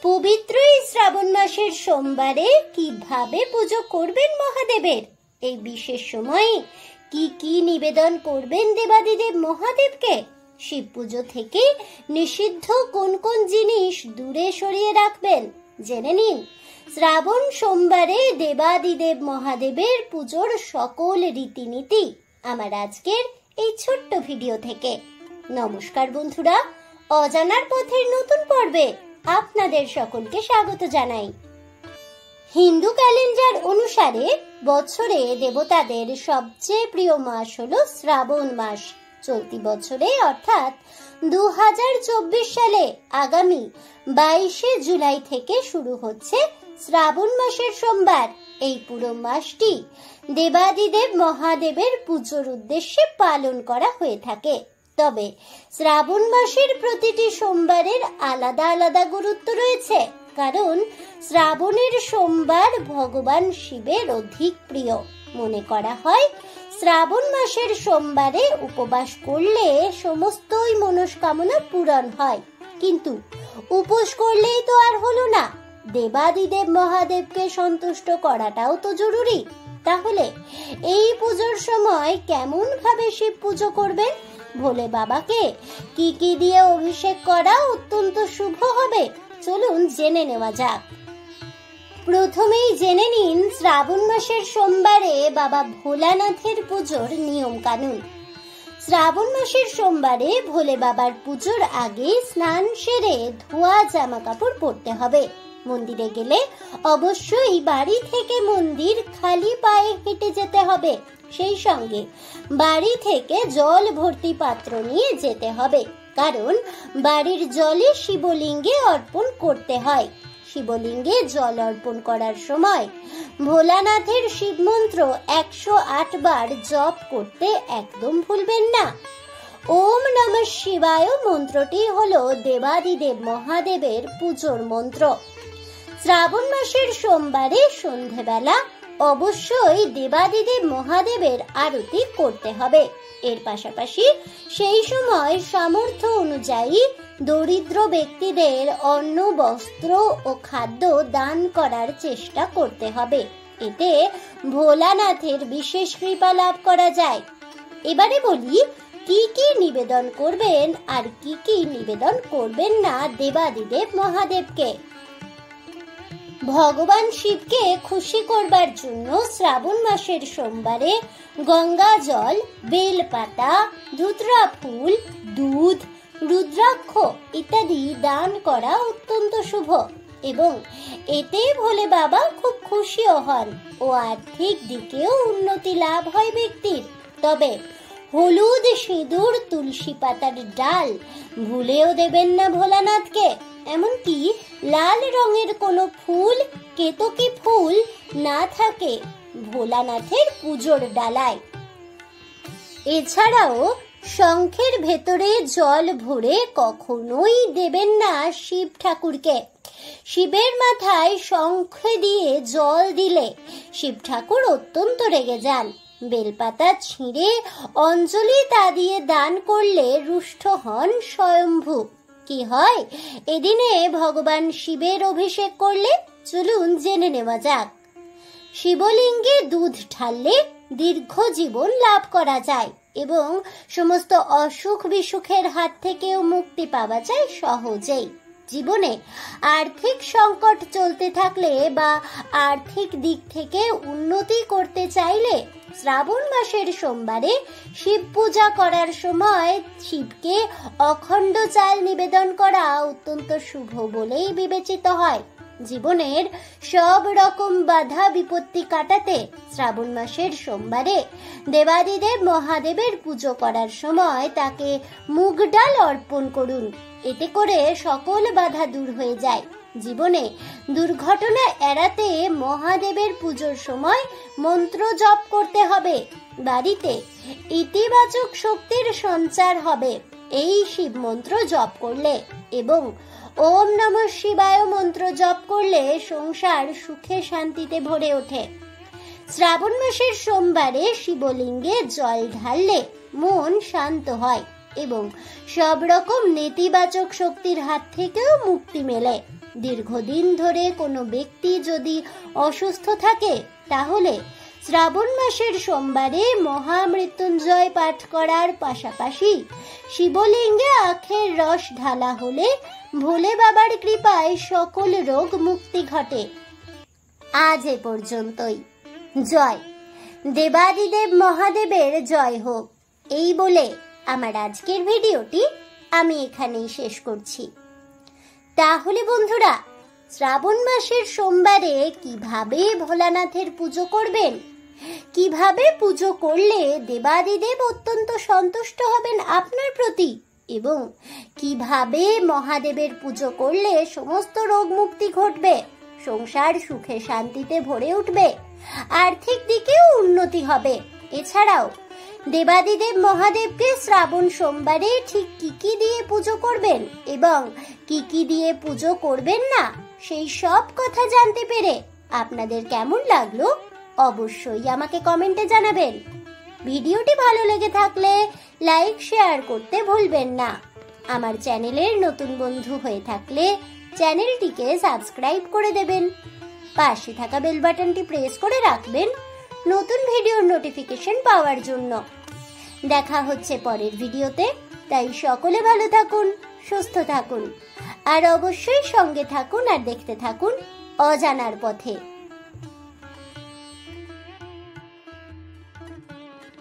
পবিত্র এই শ্রাবণ মাসের সোমবারে কিভাবে পুজো করবেন মহাদেবের, এই বিশেষ সময়ে কি কি নিবেদন করবেন দেবাদিদেব মহাদেবকে, শিব পুজো থেকে নিষিদ্ধ কোন কোন জিনিস দূরে সরিয়ে রাখবেন জেনে নিন শ্রাবণ সোমবারে দেবাদিদেব মহাদেবের পুজোর সকল রীতিনীতি আমার আজকের এই ছোট্ট ভিডিও থেকে। নমস্কার বন্ধুরা, অজানার পথের নতুন পর্বে আপনাদের সকলকে স্বাগত জানাই। হিন্দু ক্যালেন্ডার অনুসারে বছরে দেবতাদের সবচেয়ে প্রিয় মাস হলো শ্রাবণ মাস। চলতি বছরে অর্থাৎ 2024 সালে আগামী 22শে জুলাই থেকে শুরু হচ্ছে শ্রাবণ মাসের সোমবার। এই পুরো মাসটি দেবাদিদেব মহাদেবের পুজোর উদ্দেশ্যে পালন করা হয়ে থাকে। তবে শ্রাবণ মাসের প্রতিটি সোমবারের আলাদা আলাদা গুরুত্ব রয়েছে, কারণ শ্রাবণের সোমবার ভগবান শিবের অধিক প্রিয়। মনে করা হয় শ্রাবণ মাসের সোমবারে উপবাস করলে সমস্তই মনস্কামনা পূরণ হয়। কিন্তু উপোস করলেই তো আর হলো না, দেবাদিদেব মহাদেবকে সন্তুষ্ট করাটাও তো জরুরি। তাহলে এই পুজোর সময় কেমন ভাবে শিব পুজো করবেন, ভোলে বাবাকে কি কি দিয়ে অভিষেক করা অত্যন্ত শুভ হবে, চলুন জেনে নেওয়া যাক। প্রথমেই জেনে নিন শ্রাবণ মাসের সোমবারে বাবা ভোলানাথের পুজোর নিয়ম কানুন। শ্রাবণ মাসের সোমবারে ভোলে বাবার পুজোর আগে স্নান সেরে ধোয়া জামা কাপড় পরতে হবে। মন্দিরে গেলে অবশ্যই বাড়ি থেকে মন্দির খালি পায়ে হেঁটে যেতে হবে। সেই সঙ্গে বাড়ি থেকে জল ভর্তি পাত্র নিয়ে যেতে হবে, কারণ বাড়ির জলে শিবলিঙ্গে অর্পণ করতে হয়। শিবলিঙ্গে জল অর্পণ করার সময় ভোলানাথের শিব মন্ত্র 108 বার জপ করতে একদম ভুলবেন না। ওম নমঃ শিবায় মন্ত্রটি হলো দেবাদিদেব মহাদেবের পুজোর মন্ত্র। শ্রাবণ মাসের সোমবারে সন্ধেবেলা অবশ্যই দেবাদিদেব মহাদেবের আরতি করতে হবে। এর পাশাপাশি সেই সময় সামর্থ্য অনুযায়ী দরিদ্র ব্যক্তিদের অন্ন, বস্ত্র ও খাদ্য দান করার চেষ্টা করতে হবে। এতে ভোলানাথের বিশেষ কৃপা লাভ করা যায়। এবারে বলি কি কি নিবেদন করবেন আর কি কি নিবেদন করবেন না দেবাদিদেব মহাদেবকে। ভগবান শিবকে খুশি করবার জন্য শ্রাবণ মাসের সোমবারে গঙ্গা জল, বেলপাতা, ধুতরা ফুল, দুধ, রুদ্রাক্ষ ইত্যাদি দান করা অত্যন্ত শুভ এবং এতে ভোলে বাবা খুব খুশিও হন ও আর্থিক দিকেও উন্নতি লাভ হয় ব্যক্তির। তবে হলুদ, সিঁদুর, তুলসী পাতার ডাল ভুলেও দেবেন না ভোলানাথকে। এমনকি লাল রঙের কোনো ফুল, কেতকী ফুল না থাকে ভোলানাথের পুজোর ডালায়। এছাড়াও শঙ্খের ভেতরে জল ভরে কখনোই দেবেন না শিব ঠাকুরকে। শিবের মাথায় শঙ্খ দিয়ে জল দিলে শিব ঠাকুর অত্যন্ত রেগে যান। বেলপাতা ছিঁড়ে অঞ্জলি তা দিয়ে দান করলে রুষ্ট হন স্বয়ম্ভু। কি হয় এদিনে ভগবান শিবের অভিষেক করলে, চলুন জেনে নেওয়া যাক। শিবলিঙ্গে দুধ ঢাললে দীর্ঘ জীবন লাভ করা যায় এবং সমস্ত অসুখ বিসুখের হাত থেকেও মুক্তি পাওয়া যায় সহজেই। জীবনে আর্থিক সংকট চলতে থাকলে বা আর্থিক দিক থেকে উন্নতি করতে চাইলে শ্রাবণ মাসের সোমবারে শিব পূজা করার সময় শিবকে অখণ্ড চাল নিবেদন করা অত্যন্ত শুভ বলেই বিবেচিত হয়। জীবনের সব রকম বাধা বিপত্তি কাটাতে শ্রাবণ মাসের সোমবারে দেবাদিদেব মহাদেবের পুজো করার সময় তাকে মুগ ডাল অর্পণ করুন। এতে করে সকল বাধা দূর হয়ে যায়। জীবনে দুর্ঘটনা এড়াতে মহাদেবের পুজোর সময় মন্ত্র জপ করতে হবে। বাড়িতে ইতিবাচক শক্তির সঞ্চার হবে এই শিব মন্ত্র জপ করলে এবং ওম নমঃ শিবায় মন্ত্র জপ করলে সংসার সুখে শান্তিতে ভরে ওঠে। শ্রাবণ মাসের সোমবারে শিবলিঙ্গে জল ঢাললে মন শান্ত হয়। এবং সব রকম নেতিবাচক শক্তির হাত থেকেও মুক্তি মেলে। দীর্ঘদিন ধরে কোনো ব্যক্তি যদি অসুস্থ থাকে তাহলে শ্রাবণ মাসের সোমবারে মহামৃত্যুঞ্জয় পাঠ করার পাশাপাশি শিবলিঙ্গে আখের রস ঢালা হলে ভোলে বাবার কৃপায় সকল রোগ মুক্তি ঘটে। আজ এ পর্যন্তই। জয় দেবাদিদেব মহাদেবের জয় হোক। এই বলে আমার আজকের ভিডিওটি আমি এখানেই শেষ করছি। তাহলে বন্ধুরা, শ্রাবণ মাসের সোমবারে কিভাবে ভোলানাথের পুজো করবেন, কিভাবে পুজো করলে দেবাদিদেব অত্যন্ত সন্তুষ্ট হবেন আপনার প্রতি, এবং কিভাবে মহাদেবের পুজো করলে সমস্ত রোগ মুক্তি ঘটবে, সংসার সুখে শান্তিতে ভরে উঠবে, আর্থিক দিকেও উন্নতি হবে, এছাড়াও দেবাদিদেব মহাদেবকে শ্রাবণ সোমবারে ঠিক কি কি দিয়ে পুজো করবেন এবং কি কি দিয়ে পুজো করবেন না, সেই সব কথা জানতে পেরে আপনাদের কেমন লাগলো অবশ্যই আমাকে কমেন্টে জানাবেন। ভিডিওটি ভালো লেগে থাকলে লাইক শেয়ার করতে ভুলবেন না। আমার চ্যানেলের নতুন বন্ধু হয়ে থাকলে চ্যানেলটিকে সাবস্ক্রাইব করে দেবেন। পাশে থাকা বেল বাটনটি প্রেস করে রাখবেন নতুন ভিডিওর নোটিফিকেশন পাওয়ার জন্য। দেখা হচ্ছে পরের ভিডিওতে, তাই সকলে ভালো থাকুন, সুস্থ থাকুন, আর অবশ্যই সঙ্গে থাকুন আর দেখতে থাকুন অজানার পথে।